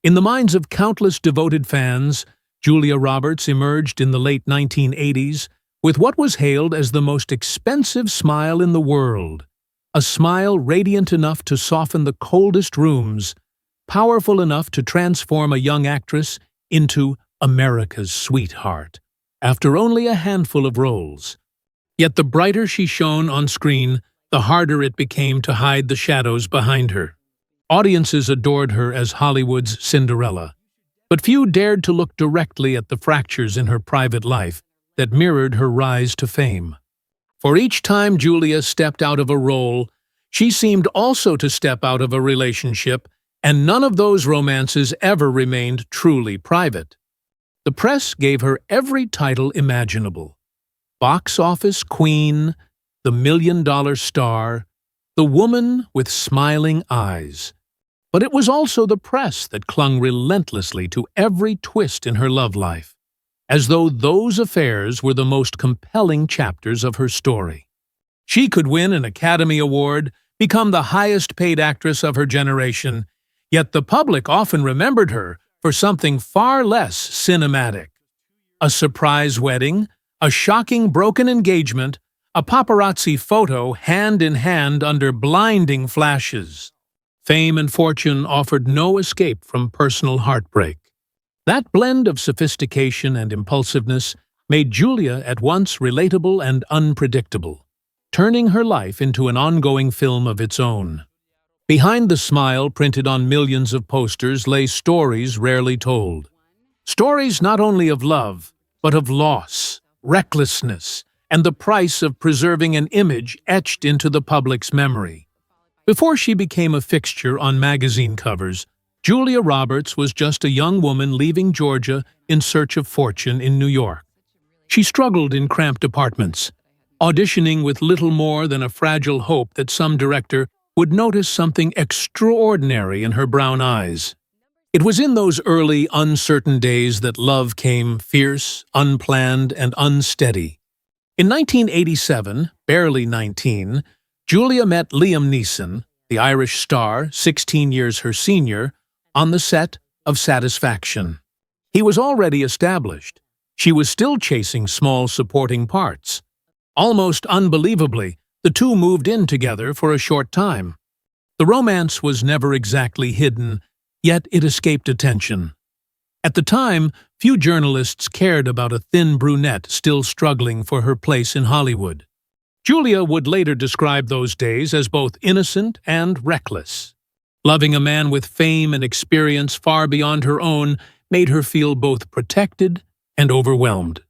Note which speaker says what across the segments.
Speaker 1: In the minds of countless devoted fans, Julia Roberts emerged in the late 1980s with what was hailed as the most expensive smile in the world, a smile radiant enough to soften the coldest rooms, powerful enough to transform a young actress into America's sweetheart, after only a handful of roles. Yet the brighter she shone on screen, the harder it became to hide the shadows behind her. Audiences adored her as Hollywood's Cinderella, but few dared to look directly at the fractures in her private life that mirrored her rise to fame. For each time Julia stepped out of a role, she seemed also to step out of a relationship, and none of those romances ever remained truly private. The press gave her every title imaginable: box office queen, the million-dollar star, the woman with smiling eyes. But it was also the press that clung relentlessly to every twist in her love life, as though those affairs were the most compelling chapters of her story. She could win an Academy Award, become the highest-paid actress of her generation, yet the public often remembered her for something far less cinematic: a surprise wedding, a shocking broken engagement, a paparazzi photo hand in hand under blinding flashes. Fame and fortune offered no escape from personal heartbreak. That blend of sophistication and impulsiveness made Julia at once relatable and unpredictable, turning her life into an ongoing film of its own. Behind the smile printed on millions of posters lay stories rarely told. Stories not only of love, but of loss, recklessness, and the price of preserving an image etched into the public's memory. Before she became a fixture on magazine covers, Julia Roberts was just a young woman leaving Georgia in search of fortune in New York. She struggled in cramped apartments, auditioning with little more than a fragile hope that some director would notice something extraordinary in her brown eyes. It was in those early, uncertain days that love came fierce, unplanned, and unsteady. In 1987, barely 19, Julia met Liam Neeson, the Irish star, 16 years her senior, on the set of Satisfaction. He was already established. She was still chasing small supporting parts. Almost unbelievably, the two moved in together for a short time. The romance was never exactly hidden, yet it escaped attention. At the time, few journalists cared about a thin brunette still struggling for her place in Hollywood. Julia would later describe those days as both innocent and reckless. Loving a man with fame and experience far beyond her own made her feel both protected and overwhelmed.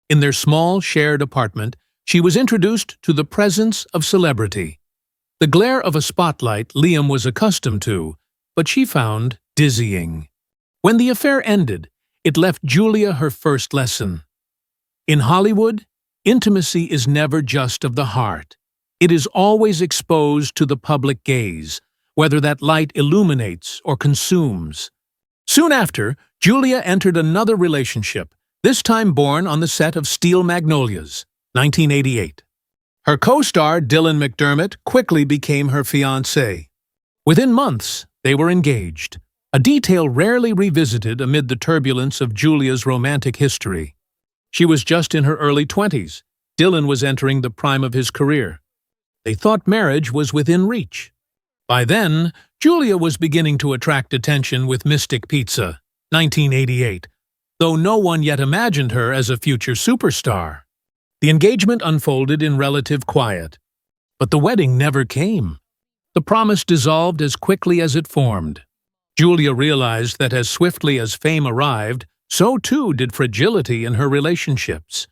Speaker 1: In their small, shared apartment, she was introduced to the presence of celebrity. The glare of a spotlight Liam was accustomed to, but she found dizzying. When the affair ended, it left Julia her first lesson. In Hollywood, intimacy is never just of the heart. It is always exposed to the public gaze, whether that light illuminates or consumes. Soon after, Julia entered another relationship, this time born on the set of Steel Magnolias, 1988. Her co-star, Dylan McDermott, quickly became her fiancé. Within months, they were engaged, a detail rarely revisited amid the turbulence of Julia's romantic history. She was just in her early 20s. Dylan was entering the prime of his career. They thought marriage was within reach. By then, Julia was beginning to attract attention with Mystic Pizza, 1988, though no one yet imagined her as a future superstar. The engagement unfolded in relative quiet, but the wedding never came. The promise dissolved as quickly as it formed. Julia realized that as swiftly as fame arrived, so too did fragility in her relationships.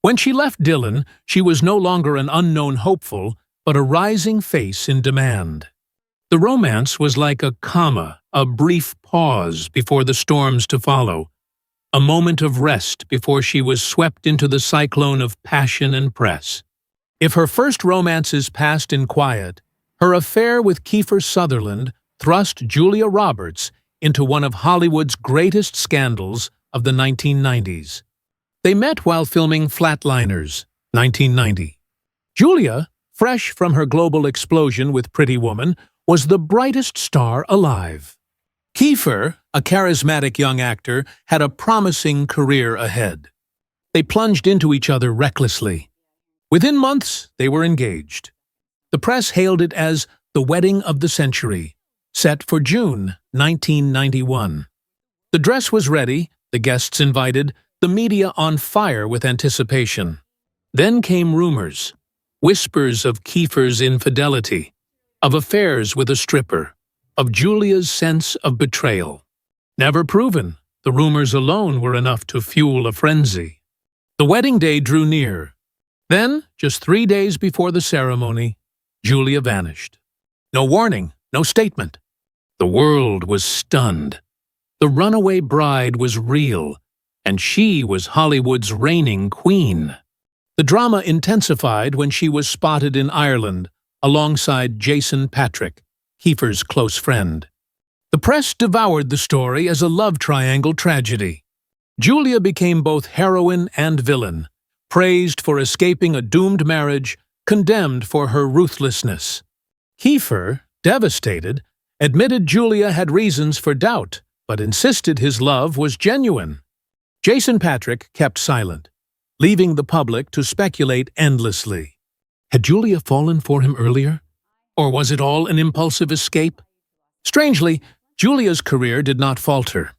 Speaker 1: When she left Dylan, she was no longer an unknown hopeful, but a rising face in demand. The romance was like a comma, a brief pause before the storms to follow, a moment of rest before she was swept into the cyclone of passion and press. If her first romances passed in quiet, her affair with Kiefer Sutherland thrust Julia Roberts into one of Hollywood's greatest scandals of the 1990s. They met while filming Flatliners, 1990. Julia, fresh from her global explosion with Pretty Woman, was the brightest star alive. Kiefer, a charismatic young actor, had a promising career ahead. They plunged into each other recklessly. Within months, they were engaged. The press hailed it as the wedding of the century, set for June 1991. The dress was ready, the guests invited, the media on fire with anticipation. Then came rumors, whispers of Kiefer's infidelity, of affairs with a stripper, of Julia's sense of betrayal. Never proven, the rumors alone were enough to fuel a frenzy. The wedding day drew near. Then, just 3 days before the ceremony, Julia vanished. No warning, no statement. The world was stunned. The runaway bride was real, and she was Hollywood's reigning queen. The drama intensified when she was spotted in Ireland alongside Jason Patrick, Kiefer's close friend. The press devoured the story as a love triangle tragedy. Julia became both heroine and villain, praised for escaping a doomed marriage, condemned for her ruthlessness. Kiefer, devastated, admitted Julia had reasons for doubt, but insisted his love was genuine. Jason Patrick kept silent, leaving the public to speculate endlessly. Had Julia fallen for him earlier? Or was it all an impulsive escape? Strangely, Julia's career did not falter.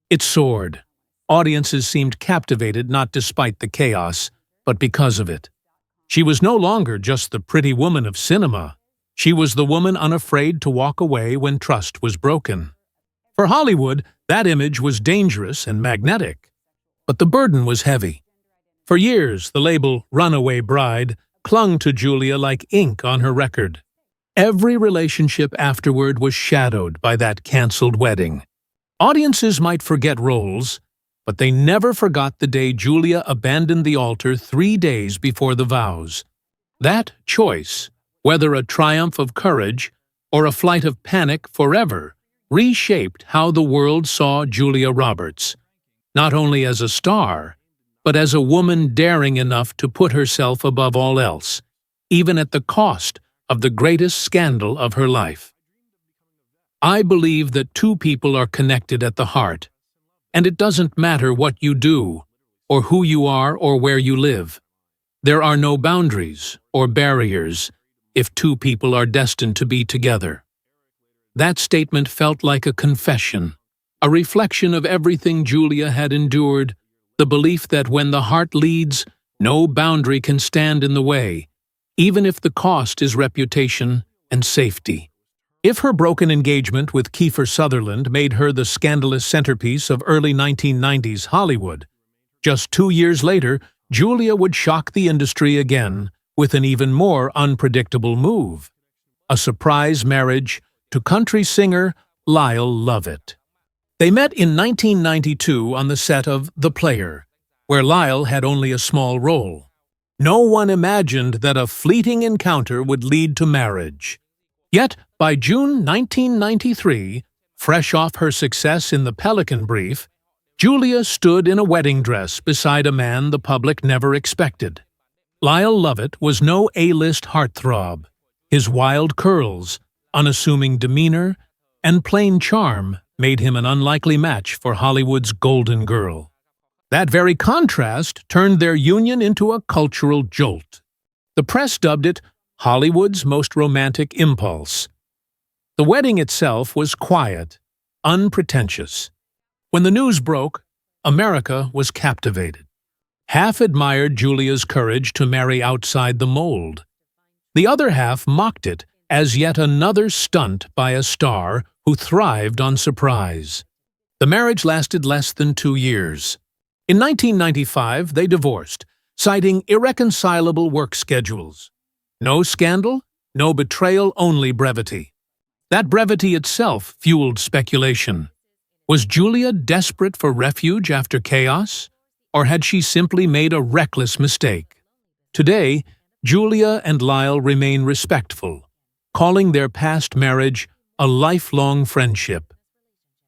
Speaker 1: It soared. Audiences seemed captivated not despite the chaos, but because of it. She was no longer just the pretty woman of cinema. She was the woman unafraid to walk away when trust was broken. For Hollywood, that image was dangerous and magnetic. But the burden was heavy. For years, the label "runaway bride" clung to Julia like ink on her record. Every relationship afterward was shadowed by that canceled wedding. Audiences might forget roles, but they never forgot the day Julia abandoned the altar 3 days before the vows. That choice, whether a triumph of courage or a flight of panic forever, reshaped how the world saw Julia Roberts, not only as a star, but as a woman daring enough to put herself above all else, even at the cost of the greatest scandal of her life. I believe that two people are connected at the heart, and it doesn't matter what you do, or who you are, or where you live. There are no boundaries or barriers if two people are destined to be together. That statement felt like a confession, a reflection of everything Julia had endured, the belief that when the heart leads, no boundary can stand in the way, even if the cost is reputation and safety. If her broken engagement with Kiefer Sutherland made her the scandalous centerpiece of early 1990s Hollywood, just 2 years later, Julia would shock the industry again with an even more unpredictable move: a surprise marriage to country singer Lyle Lovett. They met in 1992 on the set of The Player, where Lyle had only a small role. No one imagined that a fleeting encounter would lead to marriage. Yet, by June 1993, fresh off her success in The Pelican Brief, Julia stood in a wedding dress beside a man the public never expected. Lyle Lovett was no A-list heartthrob. His wild curls, unassuming demeanor, and plain charm made him an unlikely match for Hollywood's golden girl. That very contrast turned their union into a cultural jolt. The press dubbed it Hollywood's most romantic impulse. The wedding itself was quiet, unpretentious. When the news broke, America was captivated. Half admired Julia's courage to marry outside the mold. The other half mocked it as yet another stunt by a star who thrived on surprise. The marriage lasted less than 2 years. In 1995, they divorced, citing irreconcilable work schedules. No scandal, no betrayal, only brevity. That brevity itself fueled speculation. Was Julia desperate for refuge after chaos, or had she simply made a reckless mistake? Today, Julia and Lyle remain respectful, calling their past marriage a lifelong friendship.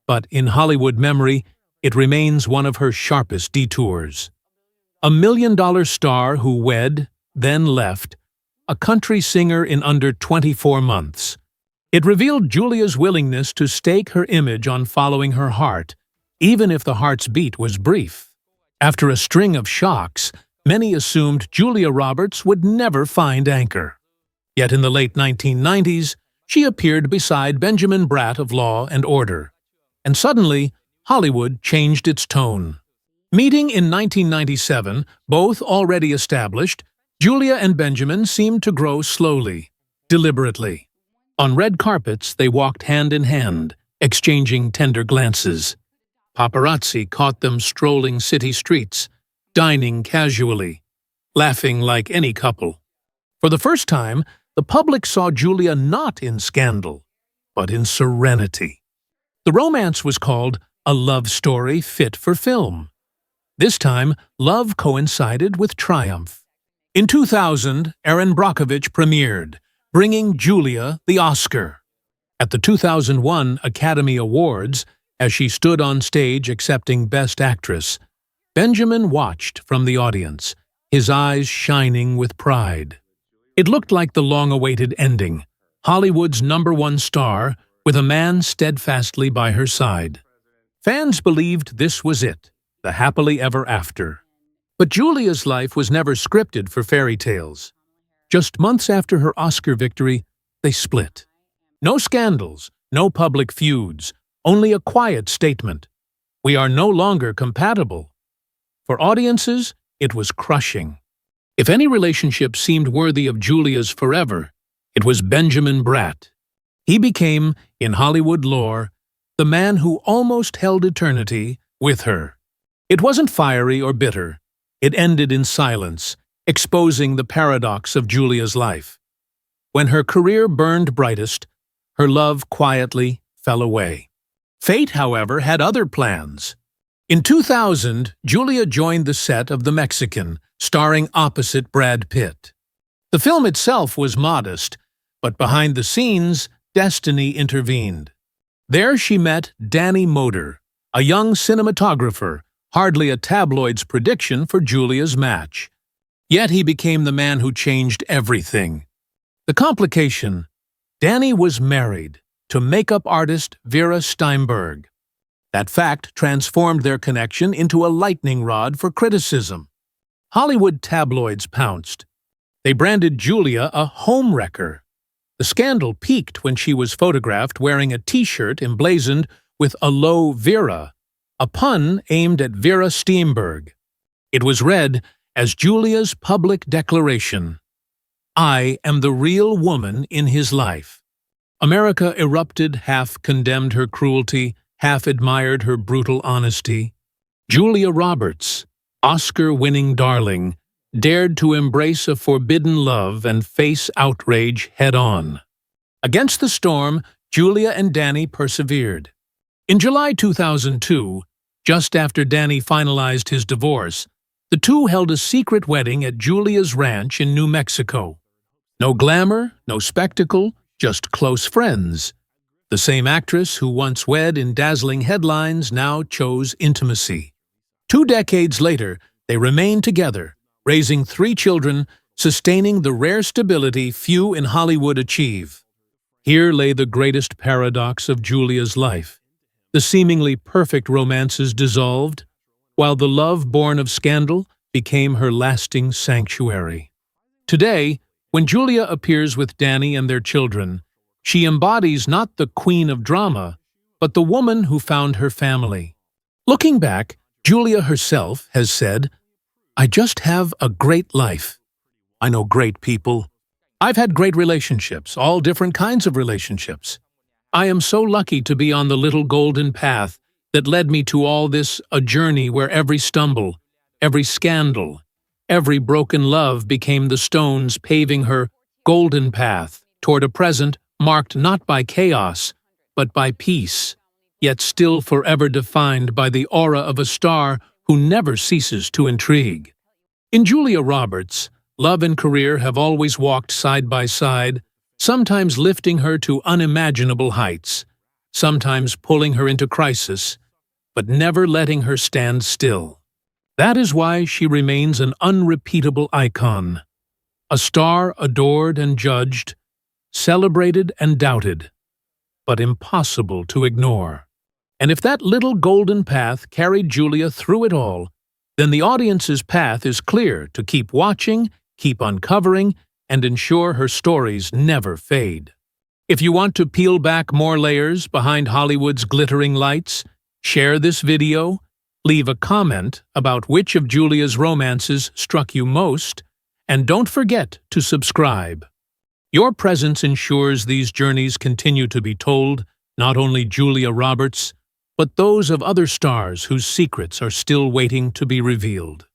Speaker 1: But in Hollywood memory, it remains one of her sharpest detours. A $1 million star who wed, then left, a country singer in under 24 months. It revealed Julia's willingness to stake her image on following her heart, even if the heart's beat was brief. After a string of shocks, many assumed Julia Roberts would never find anchor. Yet in the late 1990s, she appeared beside Benjamin Bratt of Law and Order. And suddenly, Hollywood changed its tone. Meeting in 1997, both already established, Julia and Benjamin seemed to grow slowly, deliberately. On red carpets, they walked hand in hand, exchanging tender glances. Paparazzi caught them strolling city streets, dining casually, laughing like any couple. For the first time, the public saw Julia not in scandal, but in serenity. The romance was called a love story fit for film. This time, love coincided with triumph. In 2000, Erin Brockovich premiered, bringing Julia the Oscar. At the 2001 Academy Awards, as she stood on stage accepting Best Actress, Benjamin watched from the audience, his eyes shining with pride. It looked like the long-awaited ending, Hollywood's #1 star with a man steadfastly by her side. Fans believed this was it, the happily ever after. But Julia's life was never scripted for fairy tales. Just months after her Oscar victory, they split. No scandals, no public feuds, only a quiet statement. We are no longer compatible. For audiences, it was crushing. If any relationship seemed worthy of Julia's forever, it was Benjamin Bratt. He became, in Hollywood lore, the man who almost held eternity with her. It wasn't fiery or bitter. It ended in silence, exposing the paradox of Julia's life. When her career burned brightest, her love quietly fell away. Fate, however, had other plans. In 2000, Julia joined the set of The Mexican, starring opposite Brad Pitt. The film itself was modest, but behind the scenes, destiny intervened. There she met Danny Moder, a young cinematographer, hardly a tabloid's prediction for Julia's match. Yet he became the man who changed everything. The complication: Danny was married to makeup artist Vera Steinberg. That fact transformed their connection into a lightning rod for criticism. Hollywood tabloids pounced. They branded Julia a homewrecker. The scandal peaked when she was photographed wearing a T-shirt emblazoned with "Allo Vera," a pun aimed at Vera Steinberg. It was read as Julia's public declaration: "I am the real woman in his life." America erupted, half condemned her cruelty, half admired her brutal honesty. Julia Roberts, Oscar-winning darling, dared to embrace a forbidden love and face outrage head-on. Against the storm, Julia and Danny persevered. In July 2002, just after Danny finalized his divorce, the two held a secret wedding at Julia's ranch in New Mexico. No glamour, no spectacle, just close friends. The same actress who once wed in dazzling headlines now chose intimacy. 2 decades later, they remained together, raising 3 children, sustaining the rare stability few in Hollywood achieve. Here lay the greatest paradox of Julia's life. The seemingly perfect romances dissolved, while the love born of scandal became her lasting sanctuary. Today, when Julia appears with Danny and their children, she embodies not the queen of drama, but the woman who found her family. Looking back, Julia herself has said, "I just have a great life. I know great people. I've had great relationships, all different kinds of relationships. I am so lucky to be on the little golden path that led me to all this, a journey where every stumble, every scandal, every broken love became the stones paving her golden path toward a present marked not by chaos, but by peace, yet still forever defined by the aura of a star who never ceases to intrigue." In Julia Roberts, love and career have always walked side by side, sometimes lifting her to unimaginable heights, sometimes pulling her into crisis, but never letting her stand still. That is why she remains an unrepeatable icon, a star adored and judged, celebrated and doubted, but impossible to ignore. And if that little golden path carried Julia through it all, then the audience's path is clear to keep watching, keep uncovering, and ensure her stories never fade. If you want to peel back more layers behind Hollywood's glittering lights, share this video, leave a comment about which of Julia's romances struck you most, and don't forget to subscribe. Your presence ensures these journeys continue to be told, not only Julia Roberts, but those of other stars whose secrets are still waiting to be revealed.